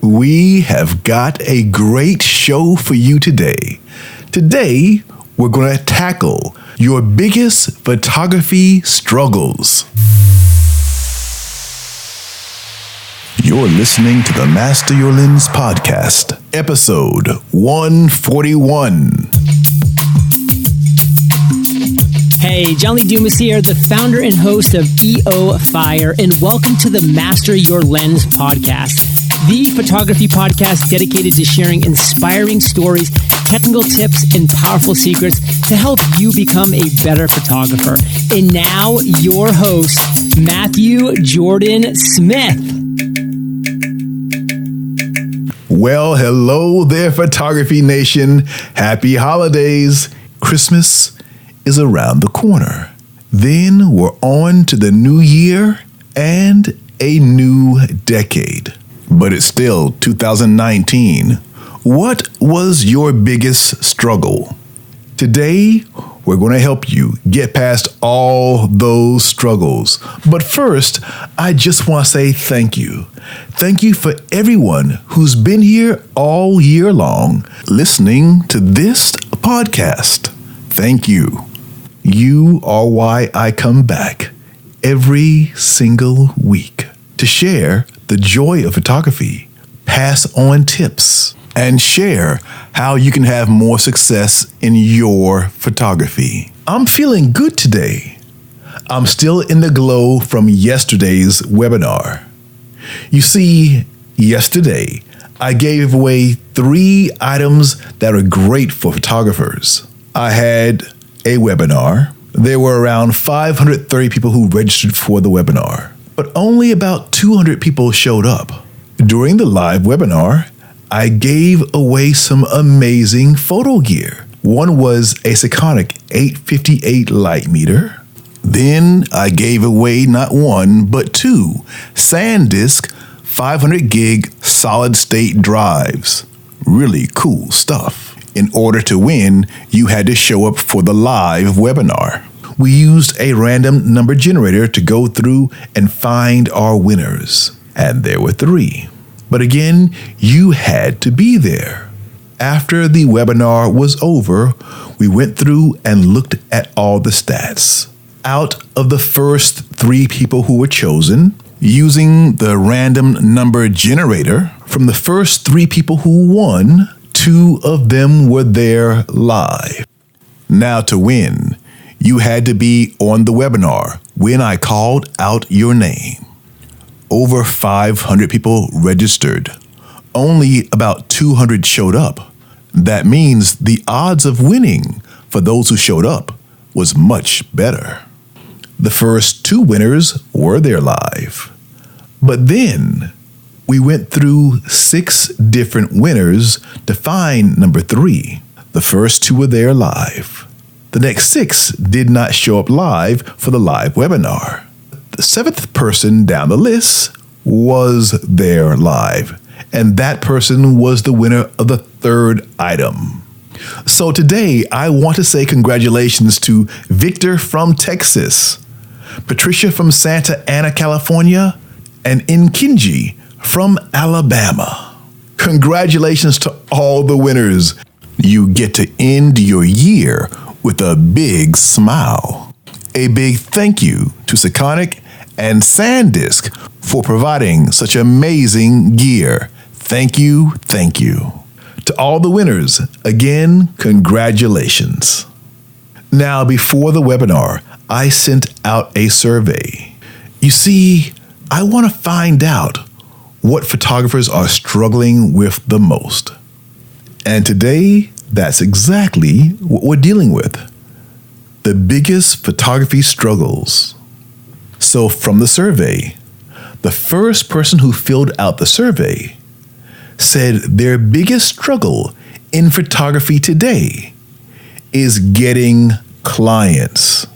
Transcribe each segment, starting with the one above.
We have got a great show for you today. Today, we're going to tackle your biggest photography struggles. You're listening to the Master Your Lens podcast, episode 141. Hey, John Lee Dumas here, the founder and host of EO Fire, and welcome to the Master Your Lens podcast, the photography podcast dedicated to sharing inspiring stories, technical tips, and powerful secrets to help you become a better photographer. And now, your host, Matthew Jordan Smith. Well, hello there, Photography Nation. Happy holidays. Christmas is around the corner. Then we're on to the new year and a new decade. But it's still 2019. What was your biggest struggle? Today, we're going to help you get past all those struggles. But first, I just want to say thank you. Thank you for everyone who's been here all year long listening to this podcast. Thank you. You are why I come back every single week to share the joy of photography, pass on tips, and share how you can have more success in your photography. I'm feeling good today. I'm still in the glow from yesterday's webinar. You see, yesterday, I gave away 3 items that are great for photographers. I had a webinar. There were around 530 people who registered for the webinar, but only about 200 people showed up. During the live webinar, I gave away some amazing photo gear. One was a Sekonic 858 light meter. Then I gave away not 1, but 2 SanDisk 500 gig solid state drives. Really cool stuff. In order to win, you had to show up for the live webinar. We used a random number generator to go through and find our winners. And there were 3. But again, you had to be there. After the webinar was over, we went through and looked at all the stats. Out of the first 3 people who were chosen, using the random number generator, from the first 3 people who won, 2 of them were there live. Now to win, you had to be on the webinar when I called out your name. Over 500 people registered. Only about 200 showed up. That means the odds of winning for those who showed up was much better. The first 2 winners were there live. But then we went through 6 different winners to find number 3. The first 2 were there live. The next 6 did not show up live for the live webinar. The 7th person down the list was there live, and that person was the winner of the 3rd item. So today, I want to say congratulations to Victor from Texas, Patricia from Santa Ana, California, and Nkinji from Alabama. Congratulations to all the winners. You get to end your year with a big smile. A big thank you to Sekonic and SanDisk for providing such amazing gear. Thank you, thank you. To all the winners, again, congratulations. Now, before the webinar, I sent out a survey. You see, I want to find out what photographers are struggling with the most. And today, that's exactly what we're dealing with. The biggest photography struggles. So from the survey, the first person who filled out the survey said their biggest struggle in photography today is getting clients.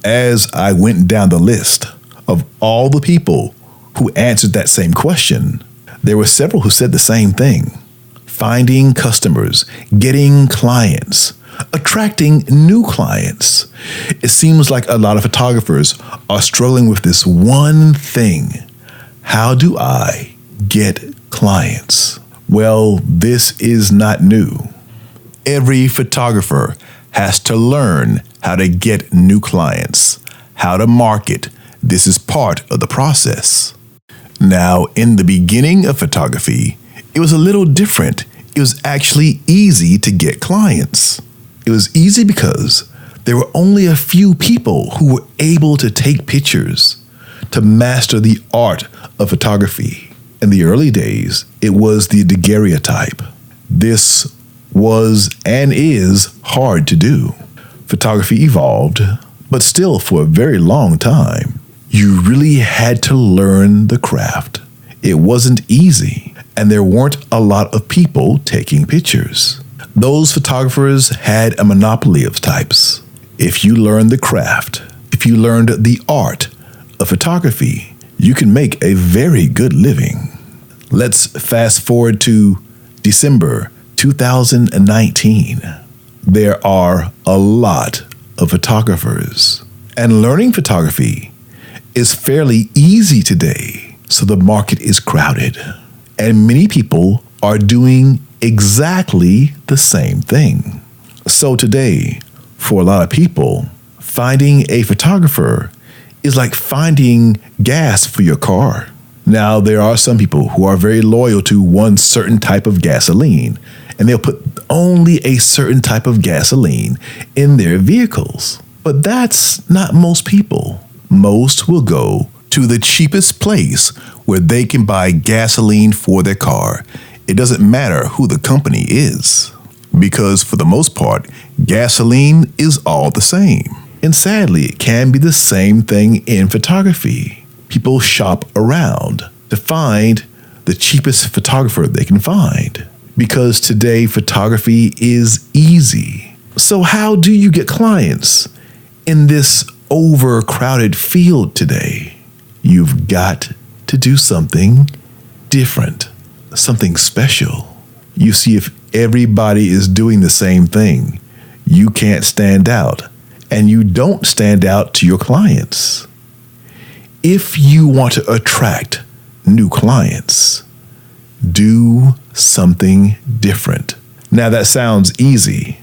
As I went down the list of all the people who answered that same question, there were several who said the same thing. Finding customers, getting clients, attracting new clients. It seems like a lot of photographers are struggling with this one thing. How do I get clients. Well, this is not new. Every photographer has to learn how to get new clients, how to market. This is part of the process. Now, in the beginning of photography, it was a little different. It was actually easy to get clients. It was easy because there were only a few people who were able to take pictures, to master the art of photography. In the early days, it was the daguerreotype. This was and is hard to do. Photography evolved, but still for a very long time, you really had to learn the craft. It wasn't easy, and there weren't a lot of people taking pictures. Those photographers had a monopoly of types. If you learned the craft, if you learned the art of photography, you can make a very good living. Let's fast forward to December 2019. There are a lot of photographers, and learning photography is fairly easy today, so the market is crowded, and many people are doing exactly the same thing. So today, for a lot of people, finding a photographer is like finding gas for your car. Now, there are some people who are very loyal to one certain type of gasoline, and they'll put only a certain type of gasoline in their vehicles. But that's not most people. Most will go to the cheapest place where they can buy gasoline for their car. It doesn't matter who the company is, because for the most part, gasoline is all the same. And sadly, it can be the same thing in photography. People shop around to find the cheapest photographer they can find, because today photography is easy. So how do you get clients in this overcrowded field today? You've got to do something different, something special. You see, if everybody is doing the same thing, you can't stand out, and you don't stand out to your clients. If you want to attract new clients, do something different. Now that sounds easy,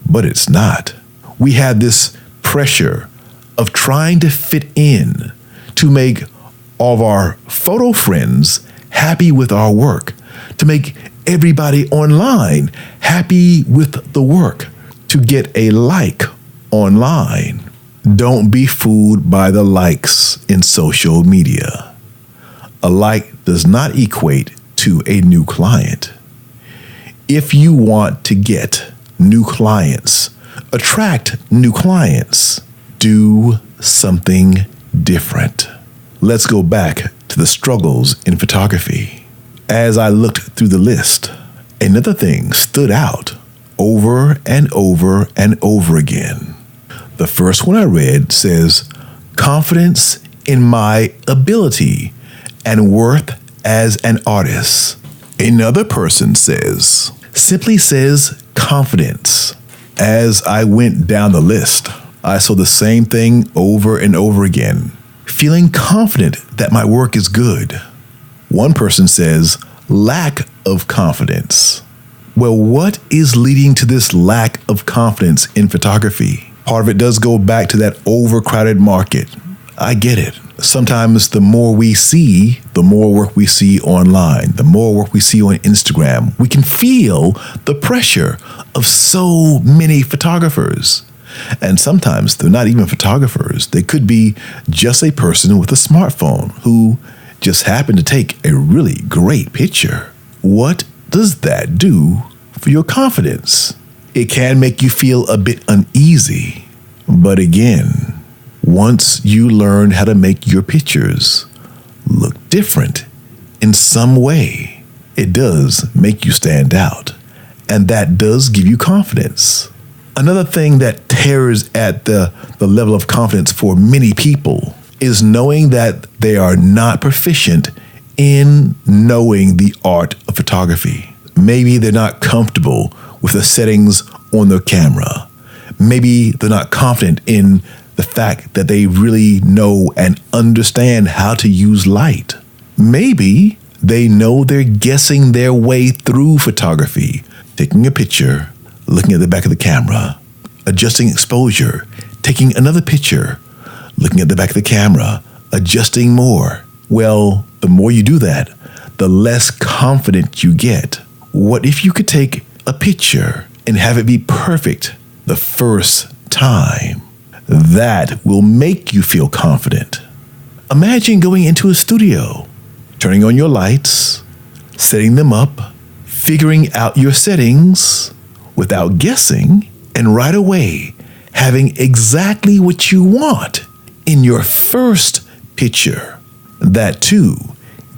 but it's not. We have this pressure of trying to fit in, to make all of our photo friends happy with our work, to make everybody online happy with the work, to get a like online. Don't be fooled by the likes in social media. A like does not equate to a new client. If you want to get new clients, attract new clients, do something different. Let's go back to the struggles in photography. As I looked through the list, another thing stood out over and over and over again. The first one I read says, confidence in my ability and worth as an artist. Another person simply says confidence. As I went down the list, I saw the same thing over and over again. Feeling confident that my work is good. One person says lack of confidence. Well, what is leading to this lack of confidence in photography? Part of it does go back to that overcrowded market. I get it. Sometimes the more we see, the more work we see online, the more work we see on Instagram, we can feel the pressure of so many photographers. And sometimes they're not even photographers. They could be just a person with a smartphone who just happened to take a really great picture. What does that do for your confidence? It can make you feel a bit uneasy. But again, once you learn how to make your pictures look different in some way, it does make you stand out. And that does give you confidence. Another thing that tears at the level of confidence for many people is knowing that they are not proficient in knowing the art of photography. Maybe they're not comfortable with the settings on their camera. Maybe they're not confident in the fact that they really know and understand how to use light. Maybe They know they're guessing their way through photography, taking a picture, looking at the back of the camera, adjusting exposure, taking another picture, looking at the back of the camera, adjusting more. Well, the more you do that, the less confident you get. What if you could take a picture and have it be perfect the first time? That will make you feel confident. Imagine going into a studio, turning on your lights, setting them up, figuring out your settings without guessing, and right away having exactly what you want in your first picture. That too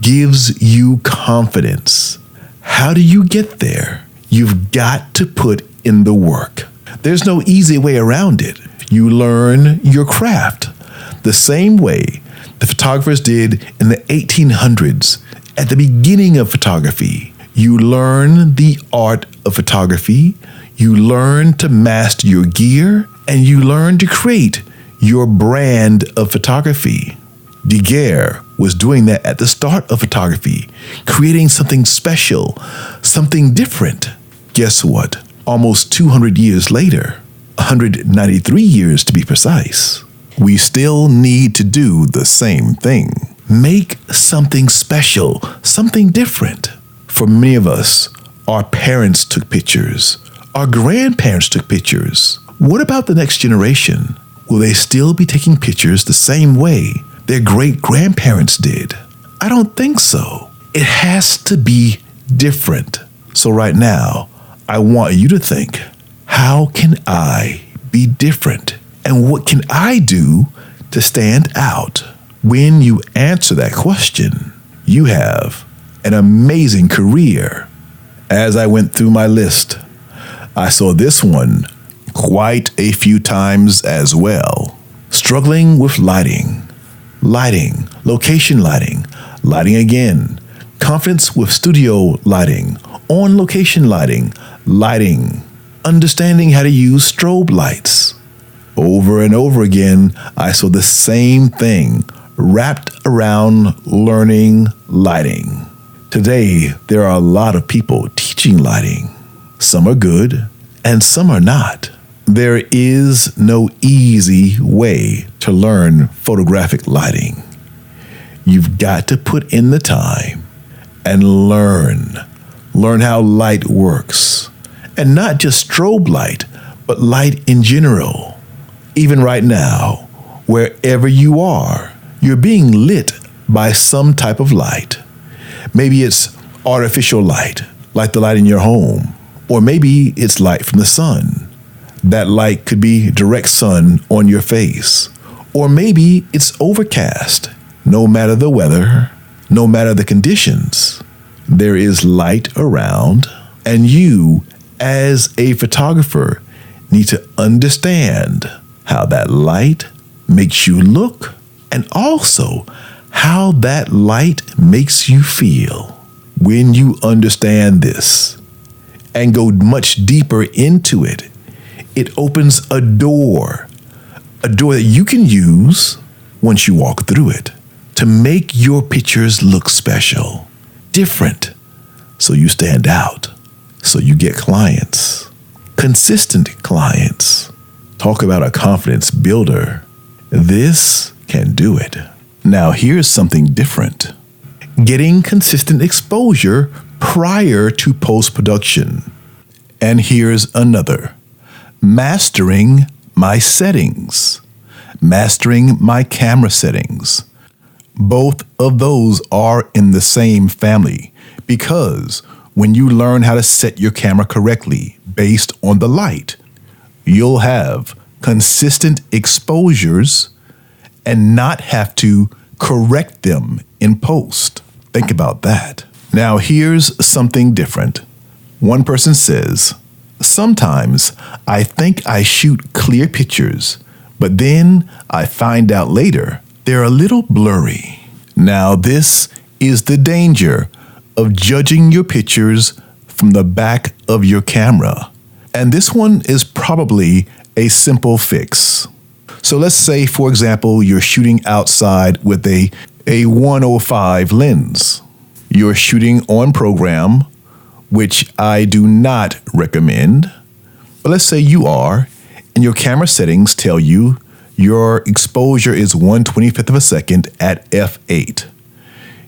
gives you confidence. How do you get there? You've got to put in the work. There's no easy way around it. You learn your craft the same way the photographers did in the 1800s. At the beginning of photography, you learn the art of photography, you learn to master your gear, and you learn to create your brand of photography. Daguerre was doing that at the start of photography, creating something special, something different. Guess what? Almost 200 years later, 193 years to be precise, we still need to do the same thing. Make something special, something different. For many of us, our parents took pictures. Our grandparents took pictures. What about the next generation? Will they still be taking pictures the same way their great-grandparents did? I don't think so. It has to be different. So right now, I want you to think, how can I be different? And what can I do to stand out? When you answer that question, you have an amazing career. As I went through my list, I saw this one quite a few times as well. Struggling with lighting, location lighting, lighting again, confidence with studio lighting, on location lighting, understanding how to use strobe lights. Over and over again, I saw the same thing wrapped around learning lighting. Today, there are a lot of people teaching lighting. Some are good and some are not. There is no easy way to learn photographic lighting. You've got to put in the time and learn how light works. And not just strobe light, but light in general. Even right now, wherever you are, you're being lit by some type of light. Maybe it's artificial light, like the light in your home, or maybe it's light from the sun. That light could be direct sun on your face, or maybe it's overcast. No matter the weather, no matter the conditions, there is light around, and you, as a photographer, need to understand how that light makes you look and also how that light makes you feel. When you understand this and go much deeper into it, it opens a door that you can use once you walk through it to make your pictures look special, different, so you stand out, so you get clients, consistent clients. Talk about a confidence builder. This can do it. Now here's something different. Getting consistent exposure prior to post-production. And here's another. Mastering my settings. Mastering my camera settings. Both of those are in the same family because when you learn how to set your camera correctly based on the light, you'll have consistent exposures and not have to correct them in post. Think about that. Now here's something different. One person says, sometimes I think I shoot clear pictures, but then I find out later they're a little blurry. Now this is the danger of judging your pictures from the back of your camera. And this one is probably a simple fix. So let's say, for example, you're shooting outside with a 105 lens. you're shooting on program, which I do not recommend. But let's say you are, and your camera settings tell you your exposure is 1/25th of a second at f8.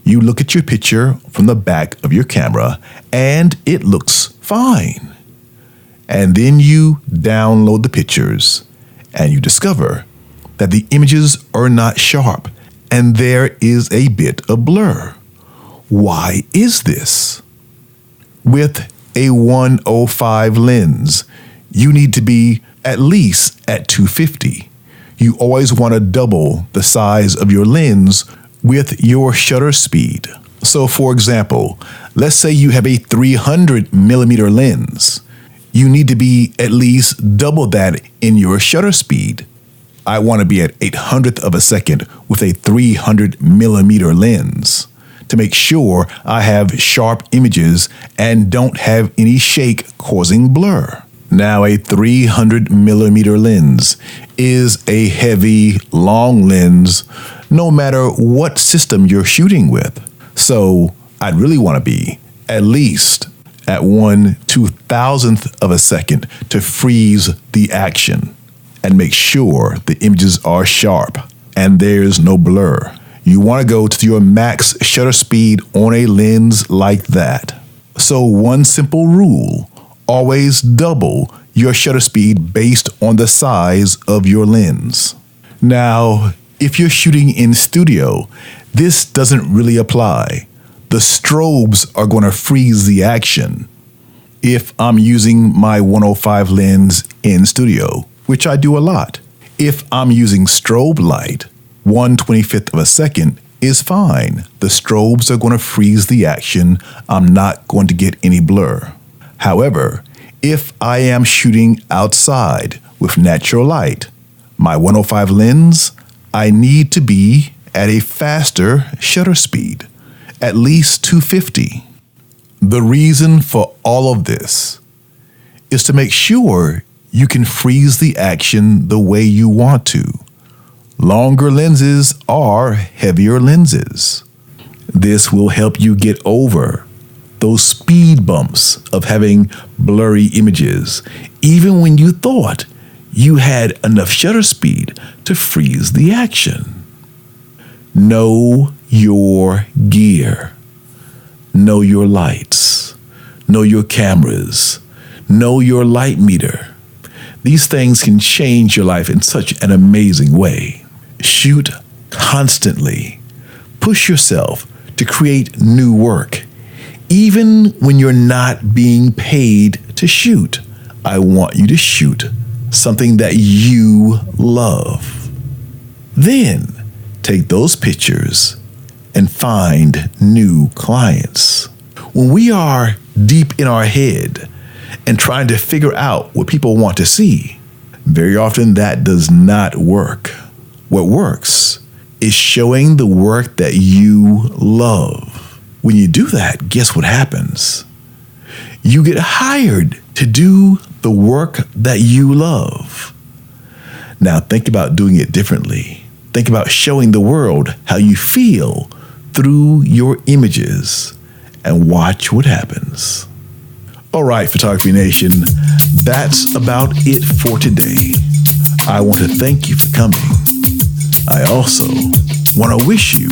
You look at your picture from the back of your camera, and it looks fine. And then you download the pictures, and you discover that the images are not sharp, and there is a bit of blur. Why is this? With a 105 lens, you need to be at least at 250. You always want to double the size of your lens with your shutter speed. So for example, let's say you have a 300 millimeter lens. You need to be at least double that in your shutter speed. I want to be at 800th of a second with a 300 millimeter lens to make sure I have sharp images and don't have any shake causing blur. Now, a 300 millimeter lens is a heavy, long lens, no matter what system you're shooting with. So I'd really want to be at least at 1/2000th of a second to freeze the action and make sure the images are sharp and there's no blur. You want to go to your max shutter speed on a lens like that. So one simple rule: always double your shutter speed based on the size of your lens. Now, if you're shooting in studio, this doesn't really apply. The strobes are going to freeze the action. If I'm using my 105 lens in studio, which I do a lot, if I'm using strobe light, 1/25th of a second is fine. The strobes are going to freeze the action. I'm not going to get any blur. However, if I am shooting outside with natural light, my 105 lens, I need to be at a faster shutter speed, at least 250. The reason for all of this is to make sure you can freeze the action the way you want to. Longer lenses are heavier lenses. This will help you get over those speed bumps of having blurry images, even when you thought you had enough shutter speed to freeze the action. Know your gear. Know your lights. Know your cameras. Know your light meter. These things can change your life in such an amazing way. Shoot constantly. Push yourself to create new work. Even when you're not being paid to shoot, I want you to shoot something that you love. Then take those pictures and find new clients. When we are deep in our head and trying to figure out what people want to see, very often that does not work. What works is showing the work that you love. When you do that, guess what happens? You get hired to do the work that you love. Now think about doing it differently. Think about showing the world how you feel through your images and watch what happens. All right, Photography Nation, that's about it for today. I want to thank you for coming. I also want to wish you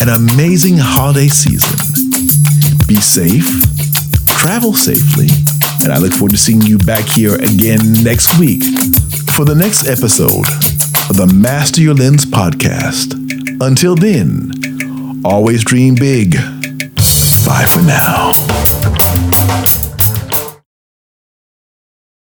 an amazing holiday season. Be safe, travel safely, and I look forward to seeing you back here again next week for the next episode of the Master Your Lens podcast. Until then, always dream big. Bye for now.